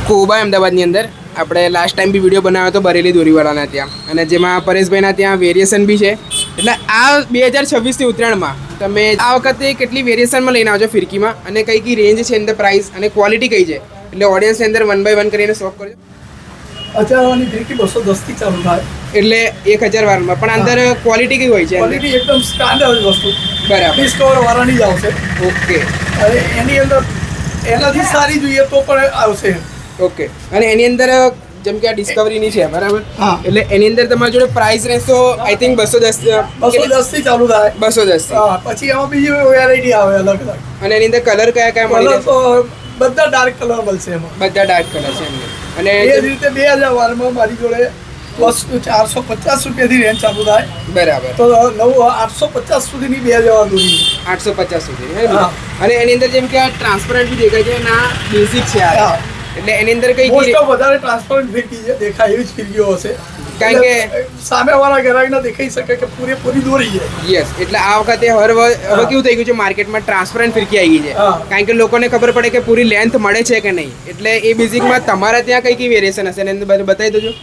કોબા અમદાવાદની અંદર આપણે લાસ્ટ ટાઈમ બી વિડીયો બનાવ્યો હતો બરેલી દોરીવાળાના ત્યાં, અને જેમાં પરેશભાઈના ત્યાં વેરિએશન બી છે. એટલે આ 2026ની ઉત્તરાયણમાં તમે આ વખતે કેટલી વેરિએશનમાં લઈને આવજો ફિરકીમાં, અને કઈ કઈ રેન્જ છે અંદર, પ્રાઇસ અને ક્વોલિટી કઈ છે, એટલે ઓડિયન્સની અંદર 1 by 1 કરીને શોપ કરજો. 1000 ફિરકી 210 થી ચાલુ થાય, એટલે 1000 વારમાં પણ અંદર ક્વોલિટી કઈ હોય છે? ક્વોલિટી એકદમ સ્ટાન્ડર્ડ વસ્તુ, બરાબર, ડિસ્કવર વાળાની જ આવશે. ઓકે. અને એની અંદર એનાથી સારી જોઈએ તો પણ આવશે. ઓકે. અને એની અંદર જેમ કે આ ડિસ્કવરીની છે, બરાબર, હા, એટલે એની અંદર તમારી જોડે પ્રાઇસ રહેશો આઈ થિંક 210 થી ચાલુ થાય. 210. હા, પછી એમાં બીજી વેરાયટી આવે અલગ અલગ. અને એની અંદર કલર કયા કયા મળી કલર તો બધા ડાર્ક કલર મળશે એમાં, બધા ડાર્ક કલર છે એમને. અને એ જ રીતે 2000 વારમાં મારી જોડે 450 રૂપિયાથી રેન્જ ચાલુ થાય. બરાબર, તો 850 સુધીની 2000 દોરી, 850 સુધી. હા. અને એની અંદર જેમ કે આ ટ્રાન્સપરન્ટ બી દેખાય છે અને આ બેઝિક છે આ. હા. એટલે એની અંદર કઈ મોસ્ટ ઓફ વધારે ટ્રાન્સપરન્ટ ફિરકી છે, દેખાય એવી જ ફિરકીઓ હશે, કારણ કે સામેવાળા ગ્રાહકને દેખાઈ શકે કે પૂરેપૂરી દોરી છે. યસ, એટલે આ વખતે હવે કેવું થઈ ગયું છે માર્કેટમાં, ટ્રાન્સપરન્ટ ફિરકી આવી ગઈ છે. હા. કારણ કે લોકોને ખબર પડે કે પૂરી લેન્થ મળે છે કે નહીં. એટલે એ બેઝિકમાં તમારા ત્યાં કઈ કઈ વેરિએશન હશે એની અંદર બતાવી દેજો.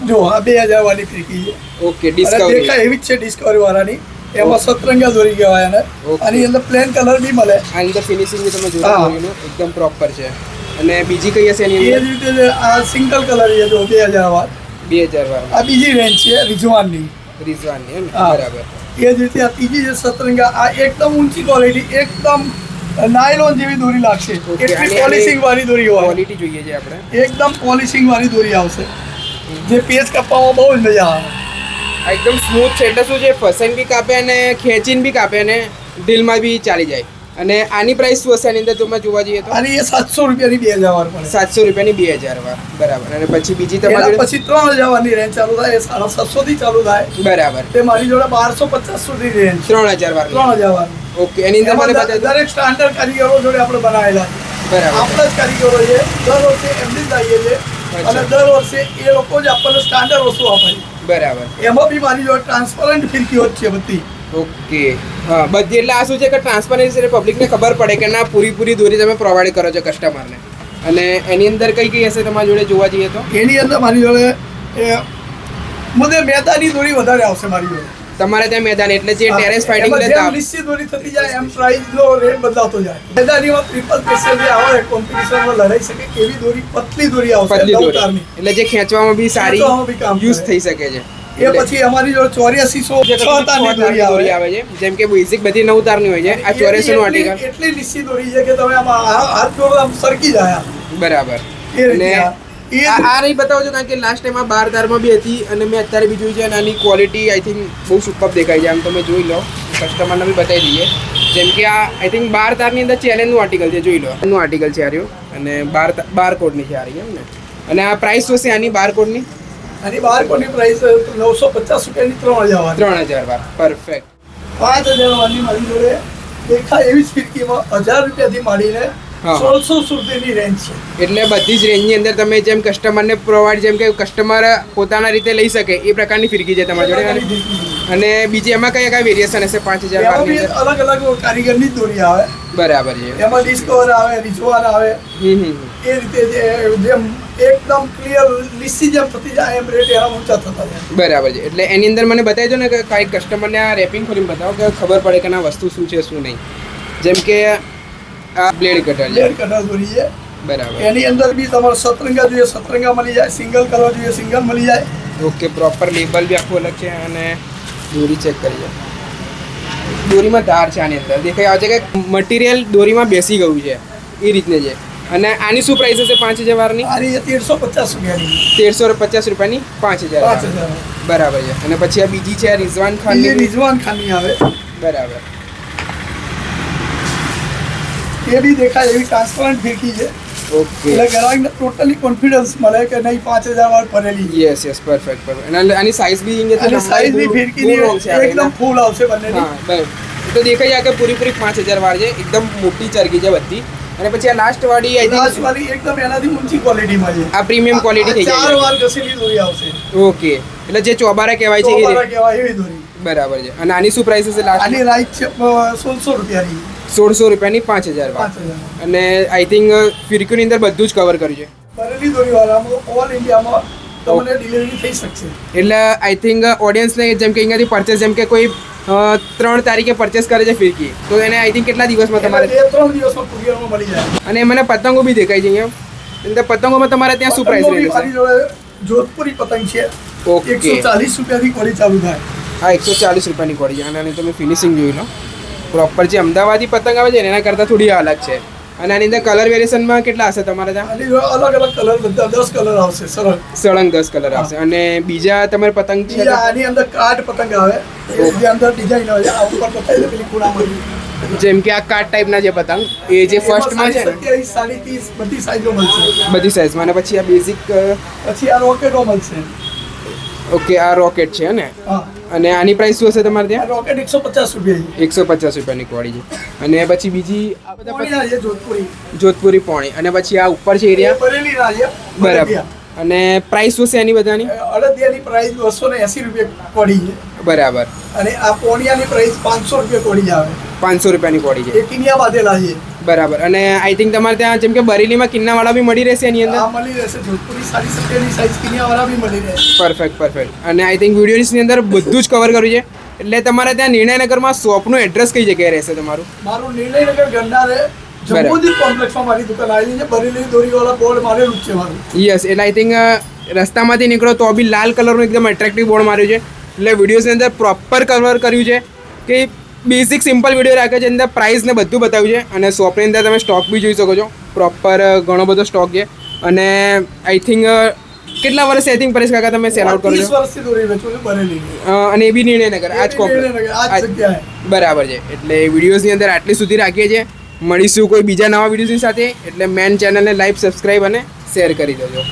જો આ 2000 વાળી ફિરકી છે. ઓકે. અને ડિસ્કવરી દેખાય એવી જ છે ડિસ્કવરી વાળાની. એમાં સતરંગા દોરી કહેવાય એને. Okay. આની અંદર પ્લેન કલર બી મળે. આની અંદર ફિનિશિંગ બી તમે જોયું હા. દોરીનું એકદમ પ્રોપર છે. અને બીજી કઈ હશે એની એ જ અંદર? રીતે આ સિંગલ કલર છે જો 2000 વાળ. 2000 વાળા આ બીજી રેન્જ છે રિઝવાનની. રિઝવાનની એમ? હા. બરાબર. એ જ રીતે આ ત્રીજી છે સતરંગા. આ એકદમ ઊંચી ક્વોલિટી, એકદમ નાયલોન જેવી દોરી લાગશે. Okay. એટલી આની- પોલિશિંગ વાળી દોરી હોય. ક્વોલિટી જોઈએ છે આપણે. એકદમ પોલિશિંગ વાળી દોરી આવશે, જે પેચ કાપવામાં બહુ જ મજા આવે. આ એકદમ સ્મૂથ છે, એટલે શું છે ફસાઈને બી કાપે અને ખેંચીને બી કાપે અને ઢીલમાં બી ચાલી જાય. અને આની પ્રાઇસ શું હશે આની અંદર તમે જોવા જઈએ તો? અને એ 700 રૂપિયાની 2000 વાર પડે. 700 રૂપિયાની 2000 વાર. બરાબર. અને પછી બીજી એના તમારી જોડે? પછી 3000 વારની રેન્જ ચાલુ થાય, એ 750 થી ચાલુ થાય. બરાબર. તે મારી જોડે 1250 સુધી રેન્જ. 3000 વાર. 3000 વાર. ઓકે. એની અંદર મને બતાવી દો. દરેક સ્ટાન્ડર્ડ કારીગરો જોડે આપણે બનાવેલા છે. બરાબર. આપણા જ કારીગરો છે, દર વર્ષે એમની જ લાવીએ છીએ. અને દર વર્ષે એ લોકો જ આપણને સ્ટાન્ડર્ડ વસ્તુ આપે છે. બરાબર. એમાં બી મારી જોડે ટ્રાન્સપરન્ટ ફિરકીઓ જ છે બધી. ઓકે. હા, બધી. એટલે આ શું છે કે ટ્રાન્સપરન્સી એટલે પબ્લિકને ખબર પડે કે ના પૂરી દોરી તમે પ્રોવાઈડ કરો છો કસ્ટમરને. અને એની અંદર કઈ કઈ હશે તમારી જોડે જોવા જઈએ તો? એની અંદર મારી જોડે મને મેદાની દોરી વધારે આવશે મારી જોડે. તમારે ત્યાં મેદાન એટલે જે ટેરેસ ફાઇટિંગ એમાં લેતા જેમ નિશ્ચિત દોરી થતી જાય એમ પ્રાઇસનો રેટ બદલાતો જાય. મેદાનીમાં ટ્રિપલ પેસેલ જે આવે કોમ્પિટિશનમાં લડાઈ શકે એવી દોરી, પતલી દોરી આવશે, પતલી નવ દોરી. તારની. એટલે જે ખેંચવામાં બી સારી ખેંચવામાં બી કામ યુઝ કરે. થઈ શકે છે. એ પછી અમારી જોડે 8406 તારની દોરી દોરી આવે. આવે છે, જેમ કે બેઝિક બધી 9 તારની હોય છે. આ 84 નું આર્ટિકલ. એટલી નિશ્ચિત દોરી છે કે તમે આમાં હાથ જોડો આમ સરકી જાય. બરાબર. એ રીતે અને આ નહીં બતાવો છો કારણ કે લાસ્ટ ટાઈમ આ 12 તારમાં બી હતી અને મેં અત્યારે બી જોઈ છે, અને આની ક્વોલિટી આઈ થિંક બહુ સુપર દેખાય છે. આમ તમે જોઈ લો, કસ્ટમરને બી બતાવી દઈએ. જેમ કે આ આઈ થિંક 12 તારની અંદર ચેલેન્જનું આર્ટિકલ છે, જોઈ લો. એનું આર્ટિકલ છે આ રહ્યું, અને 12 કોડની છે આ રહી, એમ ને? અને આ પ્રાઇસ શું છે આની 12 કોડની? આની બહાર કોની પ્રાઇસ 950 રૂપિયાની 3000 વાર. 3000 વાર. પરફેક્ટ. 5000 વારની મારી જોડે દેખાય એવી જ ફિરકીમાં 1000 રૂપિયાથી માંડીને હા. 1600 સુધીની રેન્જ છે. એટલે બધી જ રેન્જની અંદર તમે જેમ કસ્ટમરને પ્રોવાઈડ, જેમ કે કસ્ટમર પોતાના રીતે લઈ શકે એ પ્રકારની ફિરકી છે તમારી જોડે. અને બીજી એમાં કયા કયા વેરિએશન હશે 5000 એમાં વારની બી અંદર? અલગ અલગ કારીગરની જ દોરી આવે. બરાબર છે. એમાં ડિસ્કવર આવે, રિઝવાન આવે. હમ. એ રીતે જેમ એકદમ ક્લિયર લીસી જેમ થતી જાય એમ રેટ એના ઊંચા થતા જાય. બરાબર છે. એટલે એની અંદર મને બતાવી દો ને કે કાંઈ કસ્ટમરને આ રેપિંગ ખોલીને બતાવો કે ખબર પડે કે ના વસ્તુ શું છે શું નહીં. જેમ કે આ બ્લેડ કટર છે. બ્લેડ કટર દોરી છે. બરાબર. એની અંદર બી તમારે સતરંગા જોઈએ સતરંગા મળી જાય, સિંગલ કલર જોઈએ સિંગલ મળી જાય. ઓકે. પ્રોપર લેબલ બી આખું અલગ છે. અને દોરી ચેક કરીએ. દોરીમાં ધાર છે આની અંદર દેખાઈ આવે છે કે મટીરિયલ દોરીમાં બેસી ગયું છે એ રીતને છે. અને આની શું પ્રાઇસ હશે 5000 વારની? આની 1350 રૂપિયાની. 1350 રૂપિયાની 5000 વાર. 5000. બરાબર છે. અને પછી આ બીજી છે રિઝવાન બીજી ખાનની. રિઝવાન ખાનની આવે. બરાબર. એ બી દેખાય એવી ટ્રાન્સપરન્ટ ફિરકી છે. ઓકે. એટલે ગ્રાહકને ટોટલી કોન્ફિડન્સ મળે કે નહીં 5000 વાર ભરેલી. Yes perfect. અને આની સાઇઝ બી અને સાઈઝ બી ફિરકીની એકદમ ફૂલ આવશે બંનેની. હા બરાબર. તો દેખાઈ જાય કે પૂરી 5000 વાર છે, એકદમ મોટી ચરકી છે બધી. અને પછી આ લાસ્ટ વાળી આઈ લાસ્ટ થિંક વાળી એકદમ એનાથી ઊંચી ક્વોલિટીમાં છે. આ પ્રીમિયમ ક્વોલિટી થઈ જાય. 4 વાર ઘસેલી દોરી આવશે. ઓકે. એટલે જે ચોબારા કહેવાય છે એ ચોબારા કહેવાય એવી દોરી. બરાબર છે. અને આની શું પ્રાઇસ હશે લાસ્ટ? આની રાઈટ છે 1600 રૂપિયાની. 1600 રૂપિયાની 5000 વાર. 5000. અને આઈ થિંક ફિરકીની અંદર બધું જ કવર કર્યું છે. બરેલી દોરીવાળામાં ઓલ ઇન્ડિયામાં તમને ડિલિવરી થઈ શકશે. એટલે આઈ થિંક ઓડિયન્સને જેમ કે અહીંયાથી પરચેસ જેમ કે કોઈ 3 તારીખે પરચેસ કરે છે ફિરકી, તો એને આઈ થિંક કેટલા દિવસમાં તમારે 2-3 દિવસમાં કુરિયરમાં મળી જાય. અને મને પતંગો બી દેખાય છે અહીંયા. એટલે પતંગોમાં તમારે ત્યાં શું પ્રાઇસ પતંગો બી રહેશે? મારી જોડે જોધપુરી પતંગ છે. ઓકે. 140 રૂપિયાથી કોળી ચાલુ થાય. હા, 140 રૂપિયાની કોડી છે. અને આની તમે ફિનિશિંગ જોઈ લો, પ્રોપર જે અમદાવાદી પતંગ આવે છે ને એના કરતાં થોડી અલગ છે. અને આની અંદર કલર વેરિએશનમાં કેટલા હશે તમારે ત્યાં? આની જોડે અલગ અલગ કલર બધા 10 કલર આવશે સરળ. સળંગ 10 કલર આવશે. અને બીજા તમારે પતંગ છે? બીજા આની અંદર કાર્ડ પતંગ આવે, જે અંદર ડિઝાઇન આવે આ ઉપર બતાવી દે પેલી ખૂણામાં. જેમ કે આ કાર્ડ ટાઈપના જે પતંગ એ જે ફર્સ્ટમાં છે ને 27, 30 બધી સાઈઝો મળશે. બધી સાઇઝમાં. અને પછી આ બેઝિક, પછી આ રોકેટો મળશે. ઓકે, આ રોકેટ છે ને. હા, અને આની પ્રાઇસ શું હશે તમારે આ ત્યાં? રોકેટ 150 રૂપિયા છે. 150 રૂપિયાની કોડી છે. અને પછી બીજી આ બધા પોણીના છે જોધપુરી. જોધપુરી પોણી. અને પછી આ ઉપર છે એ એરિયા. બરેલીના છે. બરાબર. અને પ્રાઇસ શું છે એની બધાની? અડદિયાની પ્રાઇસ 280 રૂપિયા કોડી છે. બરાબર. અને આ પોણિયાની પ્રાઇસ 500 રૂપિયા કોડી આવે. 500 રૂપિયાની કોડી છે. એ કિનિયા બાંધેલા છે. બરાબર. અને આઈ થિંક તમારે ત્યાં જેમ કે બરેલીમાં કિન્નાવાળા બી મળી રહેશે એની અંદર? આ મળી રહેશે. જોધપુરી 70 સાઈઝ કિનિયાવાળા બી મળી રહેશે. Perfect perfect. અને આઈ થિંક વિડીયોની અંદર બધું જ કવર કર્યું છે. એટલે તમારે ત્યાં નિર્ણયનગરમાં શોપનું એડ્રેસ કઈ જગ્યાએ રહેશે તમારું? મારું નિર્ણયનગર ગંડારે જમ્બોજી કોમ્પ્લેક્સમાં મારી દુકાન આવેલી છે. બરેલી દોરીવાળા બોર્ડ મારેલું જ છે મારું. યસ. એટલે આઈ થિંક રસ્તામાંથી નીકળો તો બી લાલ કલરનું એકદમ એટ્રેક્ટિવ બોર્ડ માર્યું છે. એટલે વિડીયોની અંદર પ્રોપર કવર કર્યું છે કે બેઝિક સિમ્પલ વિડીયો રાખે છે. અંદર પ્રાઇસ ને બધું બતાવ્યું છે. અને શોપની અંદર તમે સ્ટોક બી જોઈ શકો છો. પ્રોપર ઘણો બધો સ્ટોક છે. અને આઈ થિંક કેટલા વર્ષ આઈ થિંક પરેશ કાકા તમે સેલ આઉટ કરો 30 છો? વર્ષથી દોરી વેચું છું બરેલી. અને એ બી નિર્ણયનગર આ જ નિર્ણયનગર, આ જ જગ્યાએ. બરાબર છે. એટલે વિડીયોઝની અંદર આટલી સુધી રાખીએ છીએ. મળીશું કોઈ બીજા નવા વિડીયોની સાથે. એટલે મેન ચેનલને લાઈક, સબસ્ક્રાઈબ અને શેર કરી દેજો.